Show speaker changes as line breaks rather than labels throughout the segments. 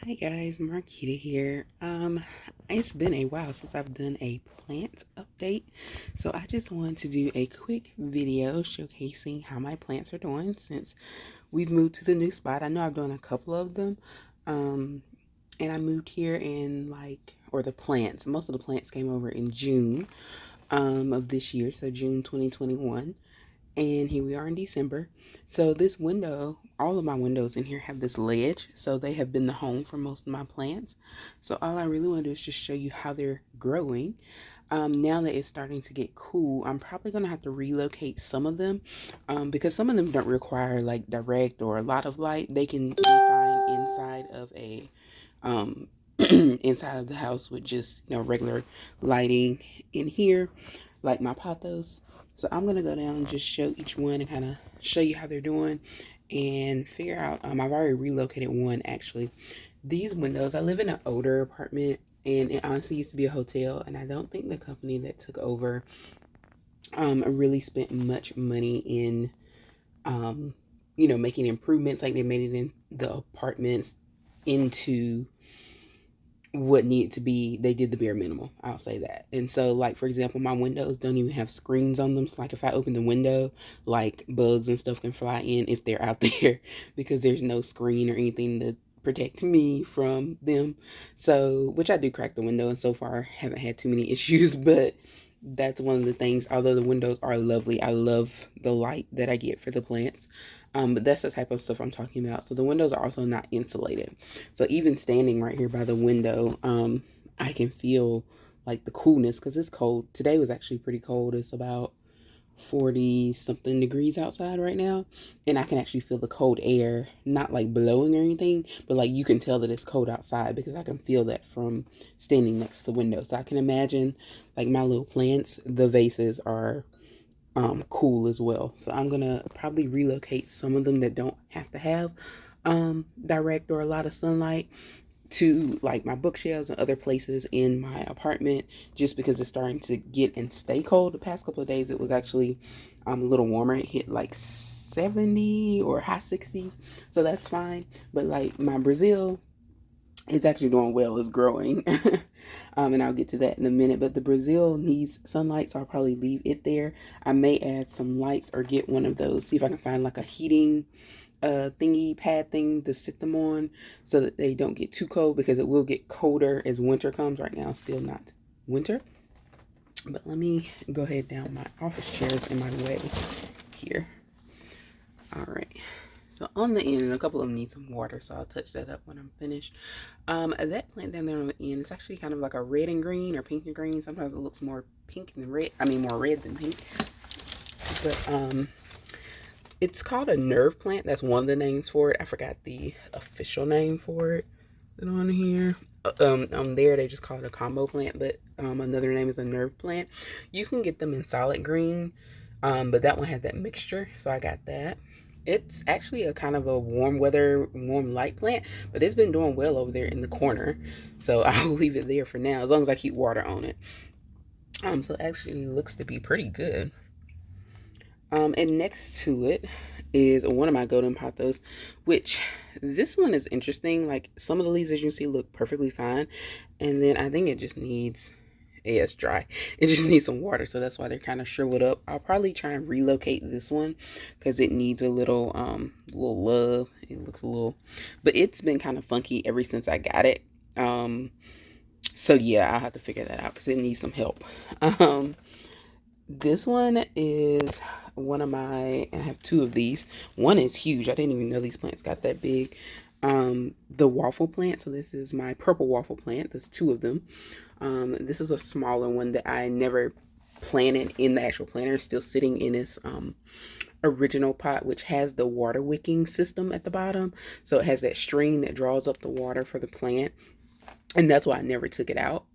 Hi guys, Marquita here. It's been a while since I've done a plant update, so I just wanted to do a quick video showcasing how my plants are doing since we've moved to the new spot. I know I've done a couple of them, and I moved here in or the plants. Most of the plants came over in June of this year, so June 2021. And here we are in December. So this window, all of my windows in here have this ledge, so they have been the home for most of my plants. So all I really want to do is just show you how they're growing. Now that it's starting to get cool, I'm probably going to have to relocate some of them because some of them don't require like direct or a lot of light. They can be fine inside of a inside of the house with just regular lighting in here, like my pothos. So I'm gonna go down and just show each one and kind of show you how they're doing and figure out. I've already relocated one actually. These windows, I live in an older apartment and it honestly used to be a hotel, and I don't think the company that took over really spent much money in making improvements. Like they made it in the apartments into what needed to be. They did the bare minimum, I'll say that. And so, like, for example, my windows don't even have screens on them, so like if I open the window, like bugs and stuff can fly in if they're out there because there's no screen or anything to protect me from them. So, which I do crack the window, and so far haven't had too many issues. But that's one of the things. Although the windows are lovely, I love the light that I get for the plants. But that's the type of stuff I'm talking about. So the windows are also not insulated. So even standing right here by the window, I can feel like the coolness because it's cold. Today was actually pretty cold. It's about 40 something degrees outside right now, and I can actually feel the cold air, not like blowing or anything, but like you can tell that it's cold outside because I can feel that from standing next to the window. So I can imagine like my little plants, the vases are cool as well. So I'm gonna probably relocate some of them that don't have to have direct or a lot of sunlight to like my bookshelves and other places in my apartment, just because it's starting to get and stay cold. The past couple of days it was actually a little warmer. It hit like 70 or high 60s, so that's fine. But like my Brazil, it's actually doing well, it's growing. And I'll get to that in a minute. But the Brazil needs sunlight, so I'll probably leave it there. I may add some lights or get one of those, see if I can find like a heating thingy pad thing to sit them on so that they don't get too cold, because it will get colder as winter comes. Right now still not winter, but let me go ahead down. My office chair is in my way here. All right, so on the end, and a couple of them need some water, so I'll touch that up when I'm finished. That plant down there on the end, it's actually kind of like a red and green or pink and green. Sometimes it looks more pink than red. I mean, more red than pink. But it's called a nerve plant. That's one of the names for it. I forgot the official name for it. Is it on here? There they just call it a combo plant, but another name is a nerve plant. You can get them in solid green, but that one has that mixture, so I got that. It's actually a kind of a warm weather, warm light plant, but it's been doing well over there in the corner, so I'll leave it there for now as long as I keep water on it. So it actually looks to be pretty good. And next to it is one of my golden pothos, which this one is interesting. Like some of the leaves, as you can see, look perfectly fine, and then I think it just needs, yeah, it's dry. It just needs some water, so that's why they're kind of shriveled up. I'll probably try and relocate this one because it needs a little love. It looks a little, but it's been kind of funky ever since I got it. So yeah, I'll have to figure that out because it needs some help. This one is one of my, and I have two of these. One is huge. I didn't even know these plants got that big. The waffle plant. So this is my purple waffle plant. There's two of them. This is a smaller one that I never planted in the actual planter. It's still sitting in its original pot, which has the water wicking system at the bottom. So it has that string that draws up the water for the plant. And that's why I never took it out.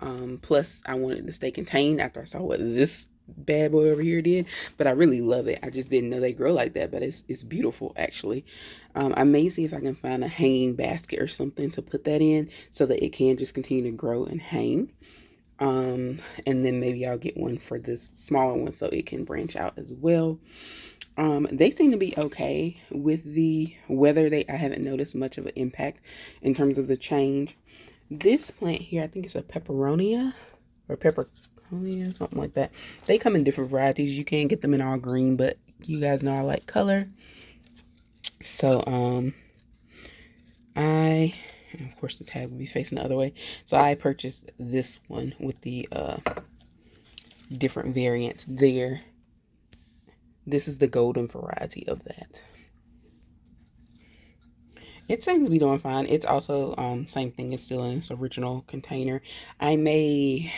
Plus, I wanted to stay contained after I saw what this bad boy over here did. But I really love it. I just didn't know they grow like that. But it's beautiful, actually. I may see if I can find a hanging basket or something to put that in so that it can just continue to grow and hang. And then maybe I'll get one for this smaller one so it can branch out as well. They seem to be okay with the weather. I haven't noticed much of an impact in terms of the change. This plant here, I think it's a pepperonia or pepperconia, something like that. They come in different varieties. You can get them in all green, but you guys know I like color. So, of course the tag will be facing the other way. So I purchased this one with the different variants there. This is the golden variety of that. It seems to be doing fine. It's also same thing. It's still in its original container. I may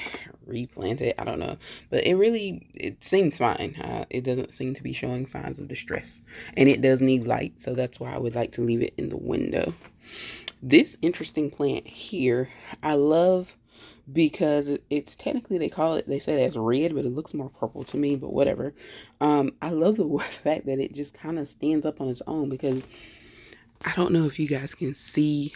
replant it. I don't know, but it seems fine. It doesn't seem to be showing signs of distress, and it does need light, so that's why I would like to leave it in the window. This interesting plant here, I love because it's technically they say that's red, but it looks more purple to me. But whatever. I love the fact that it just kind of stands up on its own because I don't know if you guys can see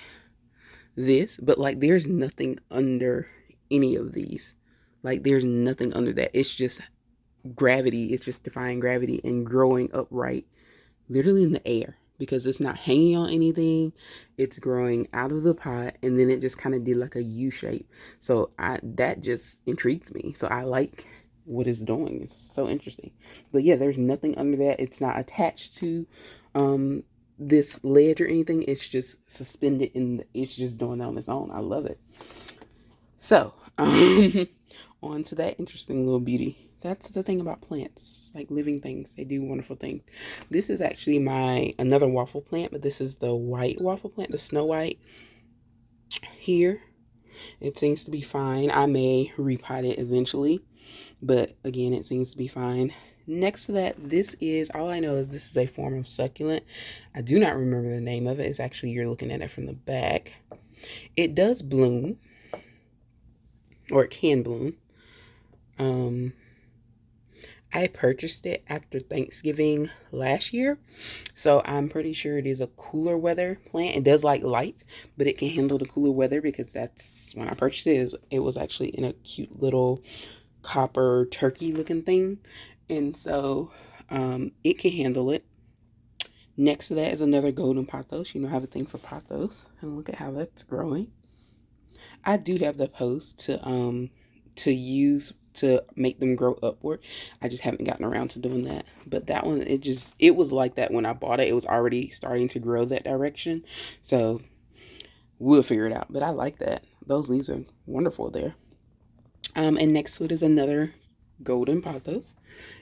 this, but like there's nothing under any of these. Like there's nothing under that. It's just gravity. It's just defying gravity and growing upright, literally in the air because it's not hanging on anything. It's growing out of the pot and then it just kind of did like a U shape. So that just intrigues me. So I like what it's doing. It's so interesting. But yeah, there's nothing under that. It's not attached to this ledge or anything. It's just suspended it's just doing that on its own. I love it. So on to that interesting little beauty. That's the thing about plants. It's like living things. They do wonderful things. This is actually another waffle plant, but this is the white waffle plant, the snow white here. It seems to be fine. I may repot it eventually, but again, it seems to be fine. Next to that, all I know is this is a form of succulent. I do not remember the name of it. It's actually, you're looking at it from the back. It does bloom, or it can bloom. I purchased it after Thanksgiving last year, so I'm pretty sure it is a cooler weather plant. It does like light, but it can handle the cooler weather because that's when I purchased it. It was actually in a cute little copper turkey looking thing, and so it can handle it. Next to that is another golden pothos. You know, I have a thing for pothos, and look at how that's growing. I do have the post to use to make them grow upward. I just haven't gotten around to doing that. But that one, it was like that when I bought it. It was already starting to grow that direction. So we'll figure it out. But I like that. Those leaves are wonderful there. And next to it is another golden pothos.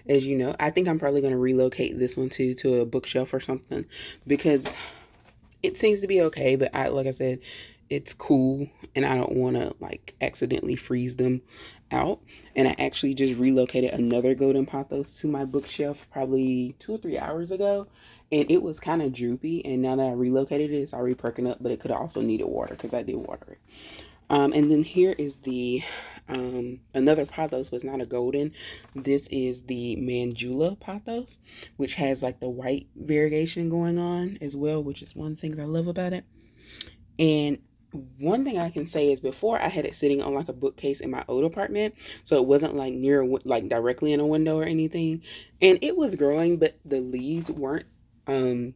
As you know, I think I'm probably going to relocate this one too to a bookshelf or something because it seems to be okay. But like I said, it's cool and I don't want to like accidentally freeze them out. And I actually just relocated another golden pothos to my bookshelf probably 2 or 3 hours ago, and it was kind of droopy, and now that I relocated it, it's already perking up, but it could have also needed water because I did water it. And then here is the another pothos, but it's not a golden. This is the Manjula Pothos, which has like the white variegation going on as well, which is one of the things I love about it. And one thing I can say is before I had it sitting on like a bookcase in my old apartment, so it wasn't like like directly in a window or anything, and it was growing, but the leaves weren't didn't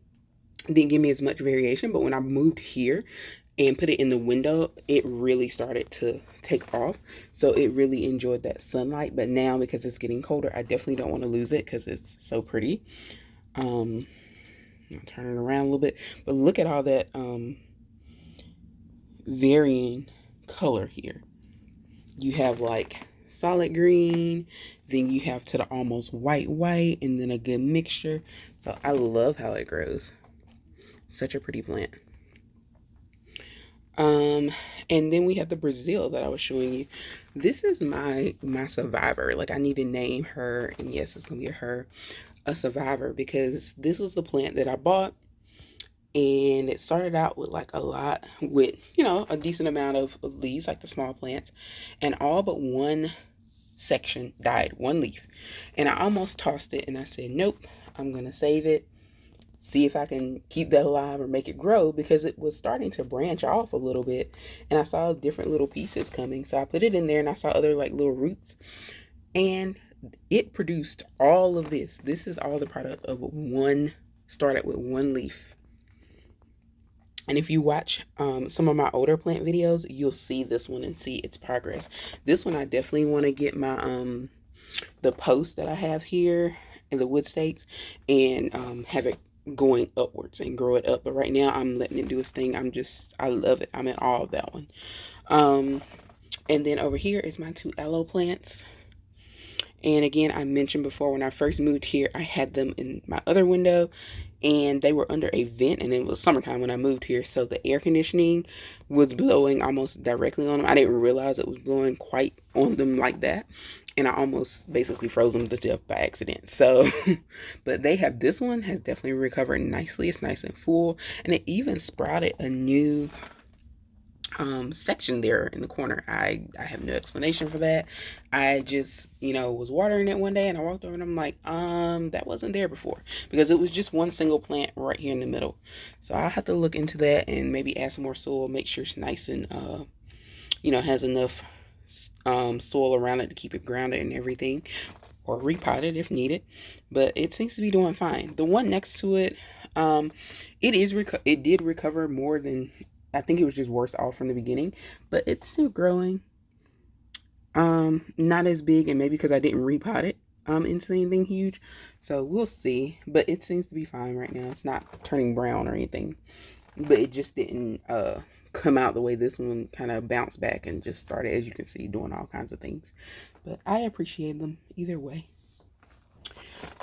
give me as much variation. But when I moved here and put it in the window, it really started to take off, so it really enjoyed that sunlight. But now because it's getting colder, I definitely don't want to lose it because it's so pretty. I'll turn it around a little bit, but look at all that varying color here. You have like solid green, then you have to the almost white, and then a good mixture. So I love how it grows. Such a pretty plant. And then we have the Brazil that I was showing you. This is my survivor. Like I need to name her, and yes, it's gonna be a survivor because this was the plant that I bought. And it started out with like a decent amount of leaves, like the small plants, and all but one section died, one leaf. And I almost tossed it and I said, nope, I'm gonna save it. see if I can keep that alive or make it grow, because it was starting to branch off a little bit and I saw different little pieces coming. So I put it in there and I saw other like little roots, and it produced all of this. This is all the product of one, started with one leaf. And if you watch some of my older plant videos, you'll see this one and see its progress. This one I definitely want to get my the post that I have here in the wood stakes and have it going upwards and grow it up. But right now I'm letting it do its thing. I love it. I'm in awe of that one. And then over here is my two aloe plants. And again, I mentioned before, when I first moved here, I had them in my other window and they were under a vent, and it was summertime when I moved here. So the air conditioning was blowing almost directly on them. I didn't realize it was blowing quite on them like that. And I almost basically froze them to death by accident. So, but this one has definitely recovered nicely. It's nice and full. And it even sprouted a new section there in the corner. I have no explanation for that. I just, was watering it one day and I walked over and I'm like, that wasn't there before, because it was just one single plant right here in the middle. So I'll have to look into that and maybe add some more soil, make sure it's nice and has enough soil around it to keep it grounded and everything, or repot it if needed. But it seems to be doing fine. The one next to it, it did recover more than, I think it was just worse off from the beginning, but it's still growing. Not as big, and maybe because I didn't repot it into anything huge. So we'll see. But it seems to be fine right now. It's not turning brown or anything. But it just didn't come out the way this one kind of bounced back and just started, as you can see, doing all kinds of things. But I appreciate them either way.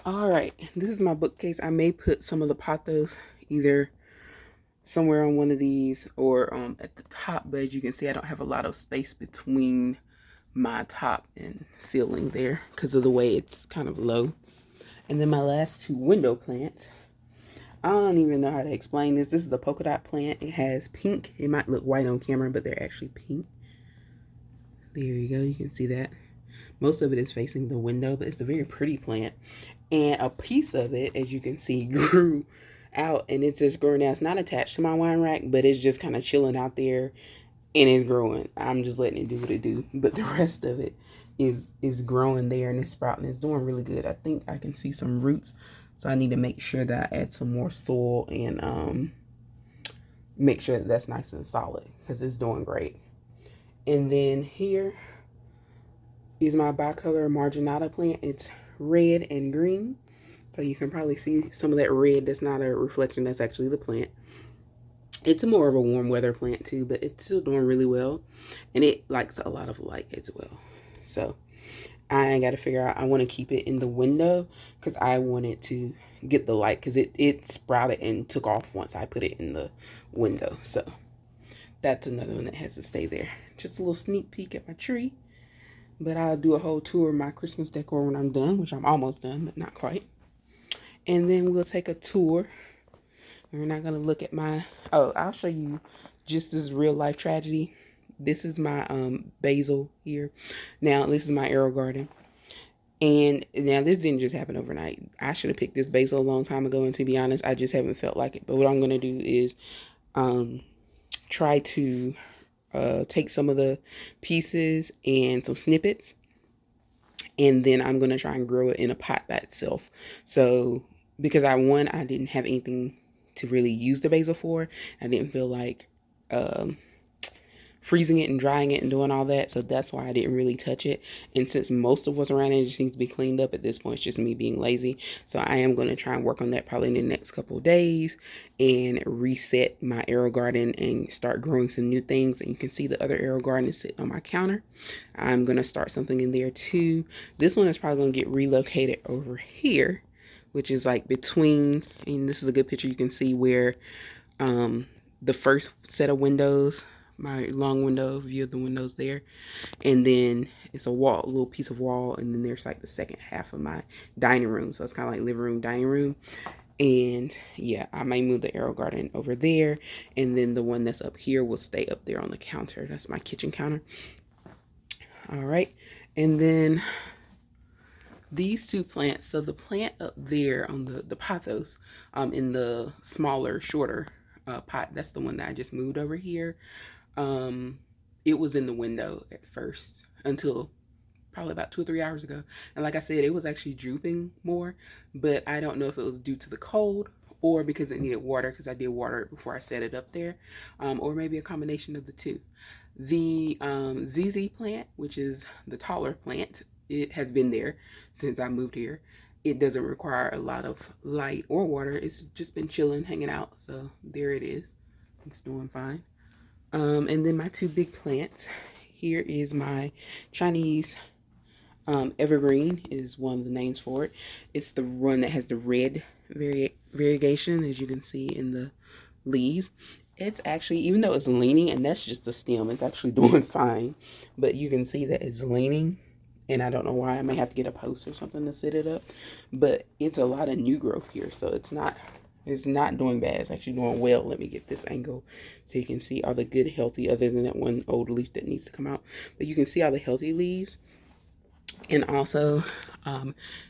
Alright, this is my bookcase. I may put some of the Pathos either somewhere on one of these or at the top, but as you can see, I don't have a lot of space between my top and ceiling there because of the way it's kind of low. And then my last two window plants, I don't even know how to explain this. This is a polka dot plant. It has pink. It might look white on camera, but they're actually pink. There you go. You can see that. Most of it is facing the window, but it's a very pretty plant. And a piece of it, as you can see, grew out, and it's just growing now. It's not attached to my wine rack, but it's just kind of chilling out there and it's growing. I'm just letting it do what it do, but the rest of it is growing there and it's sprouting. It's doing really good. I think I can see some roots, so I need to make sure that I add some more soil and make sure that that's nice and solid, because it's doing great. And then here is my Bicolor Marginata plant. It's red and green. So you can probably see some of that red. That's not a reflection, that's actually the plant. It's more of a warm weather plant too, but it's still doing really well. And it likes a lot of light as well. So I got to figure out, I want to keep it in the window because I want it to get the light, because it sprouted and took off once I put it in the window. So that's another one that has to stay there. Just a little sneak peek at my tree. But I'll do a whole tour of my Christmas decor when I'm done, which I'm almost done, but not quite. And then we'll take a tour. We're not going to look at I'll show you just this real life tragedy. This is my basil here. Now, this is my arrow garden. And now this didn't just happen overnight. I should have picked this basil a long time ago, and to be honest, I just haven't felt like it. But what I'm going to do is try to take some of the pieces and some snippets, and then I'm going to try and grow it in a pot by itself. So because I didn't have anything to really use the basil for. I didn't feel like freezing it and drying it and doing all that, so that's why I didn't really touch it. And since most of what's around it just needs to be cleaned up at this point, it's just me being lazy. So I am going to try and work on that probably in the next couple of days and reset my arrow garden and start growing some new things. And you can see the other arrow garden is sitting on my counter. I'm going to start something in there too. This one is probably going to get relocated over here, which is like between, and this is a good picture. You can see where the first set of windows, my long window view of the windows there, and then it's a little piece of wall, and then there's like the second half of my dining room. So it's kind of like living room, dining room. And yeah, I might move the arrow garden over there, and then the one that's up here will stay up there on the counter. That's my kitchen counter. All right, and then These two plants, so the plant up there on the Pathos, in the smaller, shorter pot, that's the one that I just moved over here. Um, it was in the window at first until probably about 2 or 3 hours ago. And like I said, it was actually drooping more, but I don't know if it was due to the cold or because it needed water, because I did water it before I set it up there, or maybe a combination of the two. The ZZ plant, which is the taller plant, it has been there since I moved here. It doesn't require a lot of light or water. It's just been chilling, hanging out. So there it is. It's doing fine. And then my two big plants. Here is my Chinese Evergreen is one of the names for it. It's the one that has the red variegation, as you can see in the leaves. It's actually, even though it's leaning, and that's just the stem, it's actually doing fine. But you can see that it's leaning, and I don't know why. I may have to get a post or something to sit it up. But it's a lot of new growth here, so it's not doing bad. It's actually doing well. Let me get this angle so you can see all the good, healthy, other than that one old leaf that needs to come out. But you can see all the healthy leaves. And also,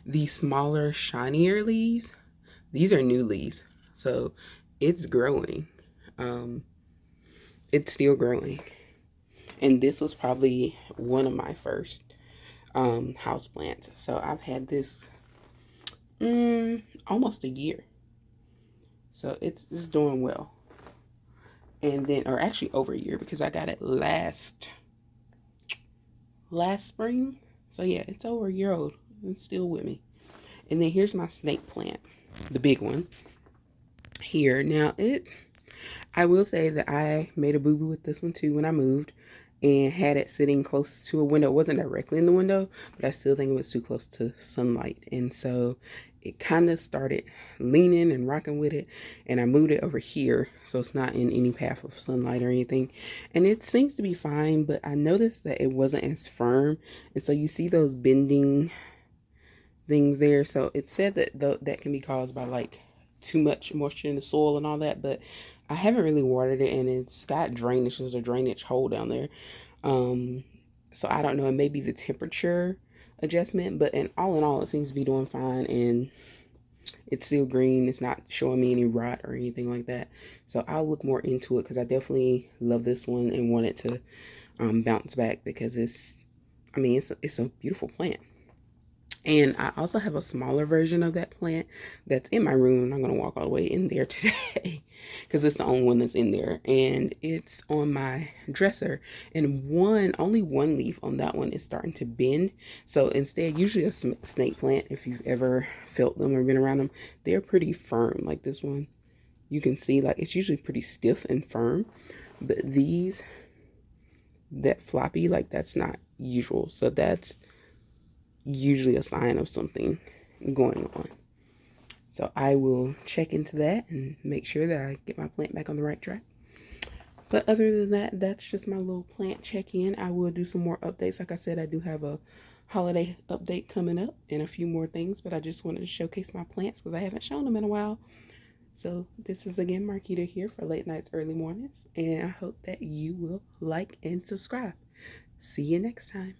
these smaller, shinier leaves, these are new leaves. So it's growing. It's still growing. And this was probably one of my first house plants. So I've had this almost a year. So it's doing well. And then, or actually over a year, because I got it last spring. So yeah, it's over a year old. It's still with me. And then here's my snake plant, the big one here. Now I will say that I made a boo-boo with this one too when I moved and had it sitting close to a window. It wasn't directly in the window, but I still think it was too close to sunlight. And so it kind of started leaning and rocking with it. And I moved it over here, so it's not in any path of sunlight or anything. And it seems to be fine, but I noticed that it wasn't as firm. And so you see those bending things there. So it said that that can be caused by like too much moisture in the soil and all that, but I haven't really watered it, and it's got drainage. There's a drainage hole down there. So I don't know, it may be the temperature adjustment, but in all, it seems to be doing fine, and it's still green. It's not showing me any rot or anything like that. So I'll look more into it, because I definitely love this one and want it to bounce back, because it's a beautiful plant. And I also have a smaller version of that plant that's in my room. I'm going to walk all the way in there today because it's the only one that's in there. And it's on my dresser. And only one leaf on that one is starting to bend. So instead, usually a snake plant, if you've ever felt them or been around them, they're pretty firm. Like this one, you can see like it's usually pretty stiff and firm. But these, that floppy, like that's not usual. So that's usually a sign of something going on. So I will check into that and make sure that I get my plant back on the right track. But other than that, that's just my little plant check-in. I will do some more updates. Like I said, I do have a holiday update coming up and a few more things, but I just wanted to showcase my plants because I haven't shown them in a while. So this is again Marquita here for Late Nights, Early Mornings, and I hope that you will like and subscribe. See you next time.